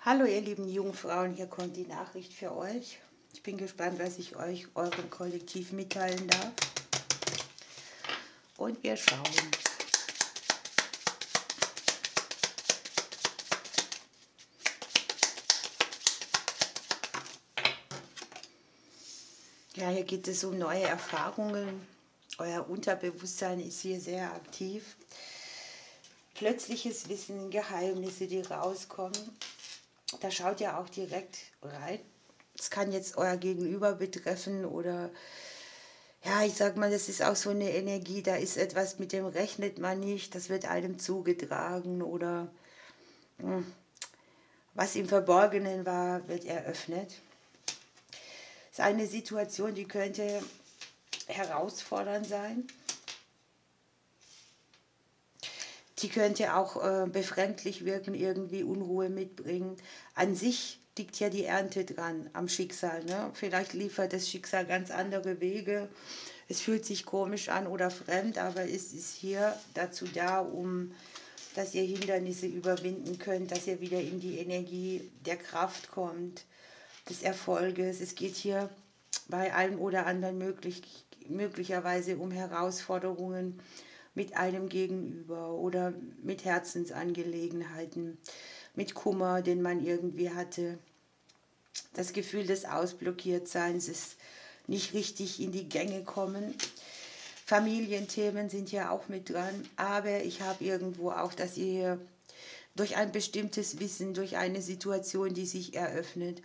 Hallo ihr lieben Jungfrauen, hier kommt die Nachricht für euch. Ich bin gespannt, was ich euch, eurem Kollektiv mitteilen darf. Und wir schauen. Ja, hier geht es um neue Erfahrungen. Euer Unterbewusstsein ist hier sehr aktiv. Plötzliches Wissen, Geheimnisse, die rauskommen. Da schaut ihr auch direkt rein. Es kann jetzt euer Gegenüber betreffen oder ja, ich sag mal, das ist auch so eine Energie, da ist etwas, mit dem rechnet man nicht, das wird einem zugetragen oder was im Verborgenen war, wird eröffnet. Das ist eine Situation, die könnte herausfordernd sein. Die könnte auch befremdlich wirken, irgendwie Unruhe mitbringen. An sich liegt ja die Ernte dran am Schicksal. Ne? Vielleicht liefert das Schicksal ganz andere Wege. Es fühlt sich komisch an oder fremd, aber es ist hier dazu da, dass ihr Hindernisse überwinden könnt, dass ihr wieder in die Energie der Kraft kommt, des Erfolges. Es geht hier bei einem oder anderen möglicherweise um Herausforderungen mit einem Gegenüber oder mit Herzensangelegenheiten, mit Kummer, den man irgendwie hatte. Das Gefühl des Ausblockiertseins ist nicht richtig in die Gänge kommen. Familienthemen sind ja auch mit dran, aber ich habe irgendwo auch, dass ihr durch ein bestimmtes Wissen, durch eine Situation, die sich eröffnet,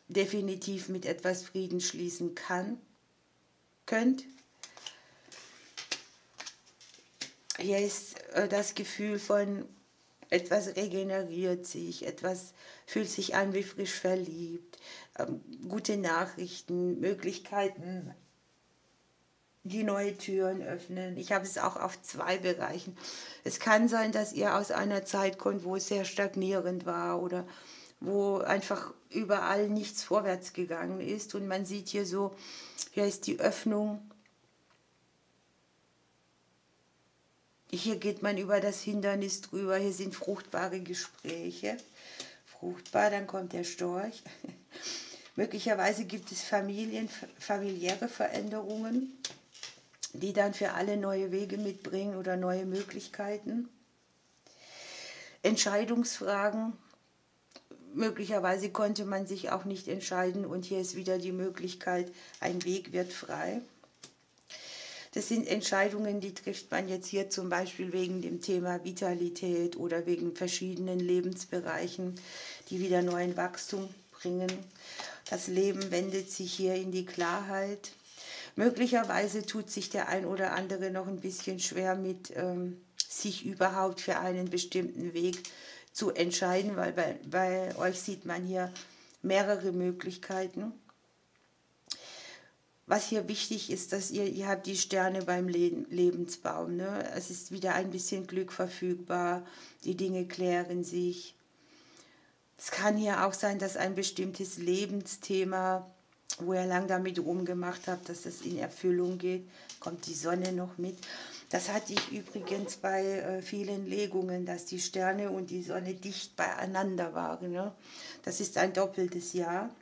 definitiv mit etwas Frieden schließen könnt. Hier ist das Gefühl von etwas regeneriert sich, etwas fühlt sich an wie frisch verliebt, gute Nachrichten, Möglichkeiten, die neue Türen öffnen. Ich habe es auch auf zwei Bereichen. Es kann sein, dass ihr aus einer Zeit kommt, wo es sehr stagnierend war oder wo einfach überall nichts vorwärts gegangen ist. Und man sieht hier so, hier ist die Öffnung. Hier geht man über das Hindernis drüber. Hier sind fruchtbare Gespräche. Fruchtbar, dann kommt der Storch. Möglicherweise gibt es familiäre Veränderungen, die dann für alle neue Wege mitbringen oder neue Möglichkeiten. Entscheidungsfragen. Möglicherweise konnte man sich auch nicht entscheiden und hier ist wieder die Möglichkeit, ein Weg wird frei. Das sind Entscheidungen, die trifft man jetzt hier zum Beispiel wegen dem Thema Vitalität oder wegen verschiedenen Lebensbereichen, die wieder neuen Wachstum bringen. Das Leben wendet sich hier in die Klarheit. Möglicherweise tut sich der ein oder andere noch ein bisschen schwer mit sich überhaupt für einen bestimmten Weg zu entscheiden, weil bei euch sieht man hier mehrere Möglichkeiten. Was hier wichtig ist, dass ihr habt die Sterne beim Lebensbaum. Ne? Es ist wieder ein bisschen Glück verfügbar, die Dinge klären sich. Es kann hier auch sein, dass ein bestimmtes Lebensthema, wo ihr lang damit rumgemacht habt, dass es in Erfüllung geht, kommt die Sonne noch mit. Das hatte ich übrigens bei vielen Legungen, dass die Sterne und die Sonne dicht beieinander waren. Ne? Das ist ein doppeltes Jahr.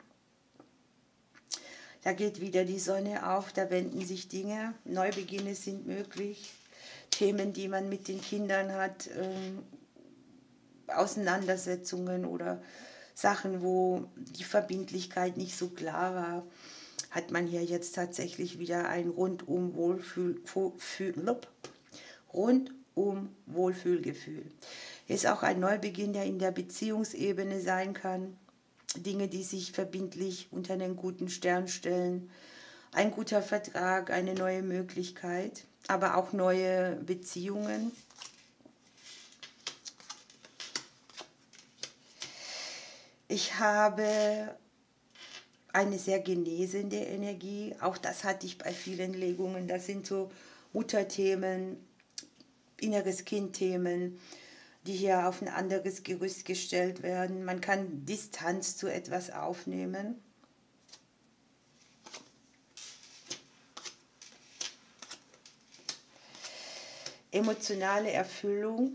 Da geht wieder die Sonne auf, da wenden sich Dinge, Neubeginne sind möglich, Themen, die man mit den Kindern hat, Auseinandersetzungen oder Sachen, wo die Verbindlichkeit nicht so klar war, hat man hier jetzt tatsächlich wieder ein rundum Wohlfühlgefühl. Hier ist auch ein Neubeginn, der in der Beziehungsebene sein kann. Dinge, die sich verbindlich unter einen guten Stern stellen. Ein guter Vertrag, eine neue Möglichkeit, aber auch neue Beziehungen. Ich habe eine sehr genesende Energie. Auch das hatte ich bei vielen Legungen. Das sind so Mutterthemen, inneres Kindthemen, die hier auf ein anderes Gerüst gestellt werden. Man kann Distanz zu etwas aufnehmen. Emotionale Erfüllung.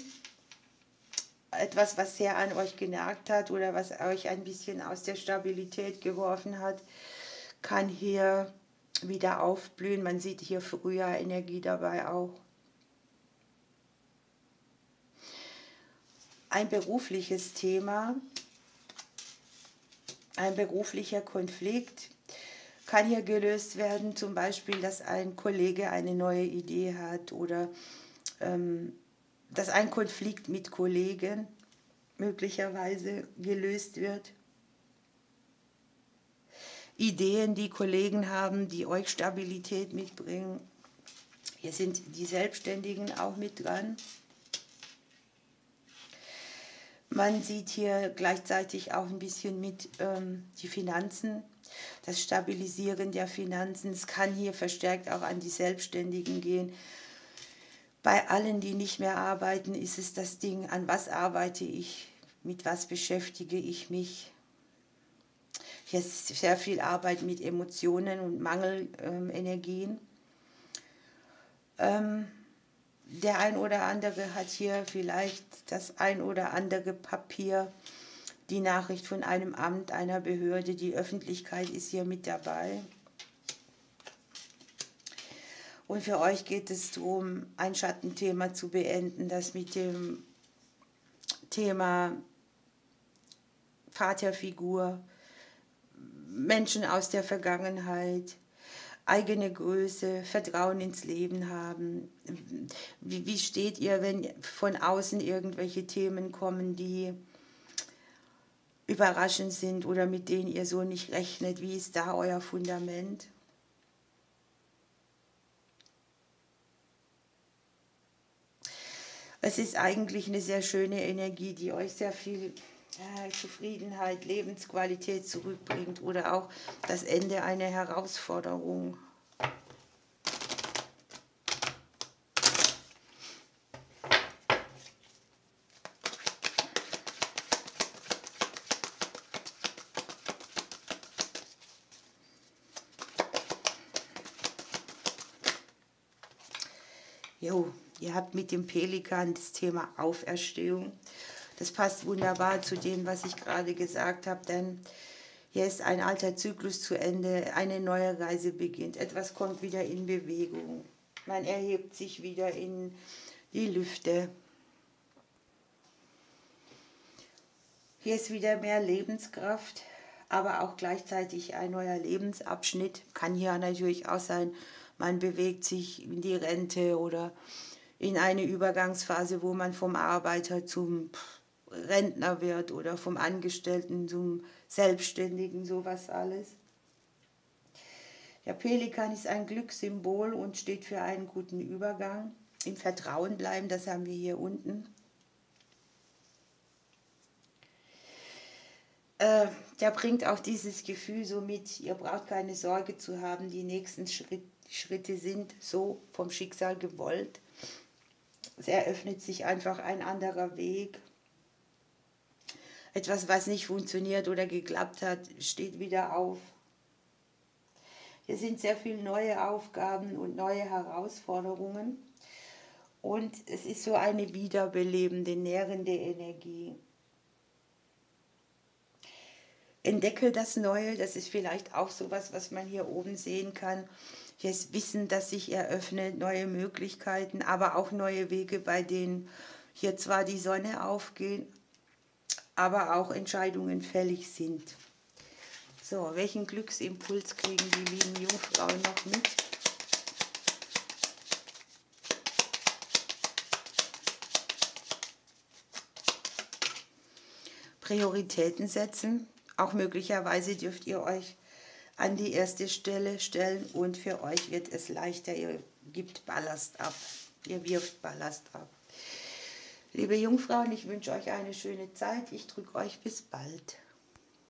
etwas, was sehr an euch genagt hat oder was euch ein bisschen aus der Stabilität geworfen hat, kann hier wieder aufblühen. Man sieht hier Frühjahrenergie dabei auch. Ein berufliches Thema, ein beruflicher Konflikt kann hier gelöst werden, zum Beispiel, dass ein Kollege eine neue Idee hat oder dass ein Konflikt mit Kollegen möglicherweise gelöst wird. Ideen, die Kollegen haben, die euch Stabilität mitbringen. Hier sind die Selbstständigen auch mit dran. Man sieht hier gleichzeitig auch ein bisschen mit die Finanzen, das Stabilisieren der Finanzen. Es kann hier verstärkt auch an die Selbstständigen gehen. Bei allen, die nicht mehr arbeiten, ist es das Ding, an was arbeite ich, mit was beschäftige ich mich. Hier ist sehr viel Arbeit mit Emotionen und Mangelenergien. Der ein oder andere hat hier vielleicht das ein oder andere Papier, die Nachricht von einem Amt, einer Behörde, die Öffentlichkeit ist hier mit dabei. Und für euch geht es darum, ein Schattenthema zu beenden, das mit dem Thema Vaterfigur, Menschen aus der Vergangenheit, eigene Größe, Vertrauen ins Leben haben. Wie steht ihr, wenn von außen irgendwelche Themen kommen, die überraschend sind oder mit denen ihr so nicht rechnet? Wie ist da euer Fundament? Es ist eigentlich eine sehr schöne Energie, die euch sehr viel Zufriedenheit, Lebensqualität zurückbringt oder auch das Ende einer Herausforderung. Jo, ihr habt mit dem Pelikan das Thema Auferstehung. Das passt wunderbar zu dem, was ich gerade gesagt habe, denn hier ist ein alter Zyklus zu Ende, eine neue Reise beginnt, etwas kommt wieder in Bewegung. Man erhebt sich wieder in die Lüfte. Hier ist wieder mehr Lebenskraft, aber auch gleichzeitig ein neuer Lebensabschnitt. Kann hier natürlich auch sein, man bewegt sich in die Rente oder in eine Übergangsphase, wo man vom Arbeiter zum Rentner wird oder vom Angestellten zum Selbstständigen, sowas alles. Der Pelikan ist ein Glückssymbol und steht für einen guten Übergang. Im Vertrauen bleiben, das haben wir hier unten. Der bringt auch dieses Gefühl so mit, ihr braucht keine Sorge zu haben, die nächsten Schritte sind so vom Schicksal gewollt. Es eröffnet sich einfach ein anderer Weg. Etwas, was nicht funktioniert oder geklappt hat, steht wieder auf. Hier sind sehr viele neue Aufgaben und neue Herausforderungen. Und es ist so eine wiederbelebende, nährende Energie. Entdecke das Neue, das ist vielleicht auch sowas, was man hier oben sehen kann. Hier ist Wissen, das sich eröffnet, neue Möglichkeiten, aber auch neue Wege, bei denen hier zwar die Sonne aufgeht, aber auch Entscheidungen fällig sind. So, welchen Glücksimpuls kriegen die lieben Jungfrauen noch mit? Prioritäten setzen. Auch möglicherweise dürft ihr euch an die erste Stelle stellen und für euch wird es leichter. Ihr gebt Ballast ab. Ihr wirft Ballast ab. Liebe Jungfrauen, ich wünsche euch eine schöne Zeit. Ich drücke euch bis bald.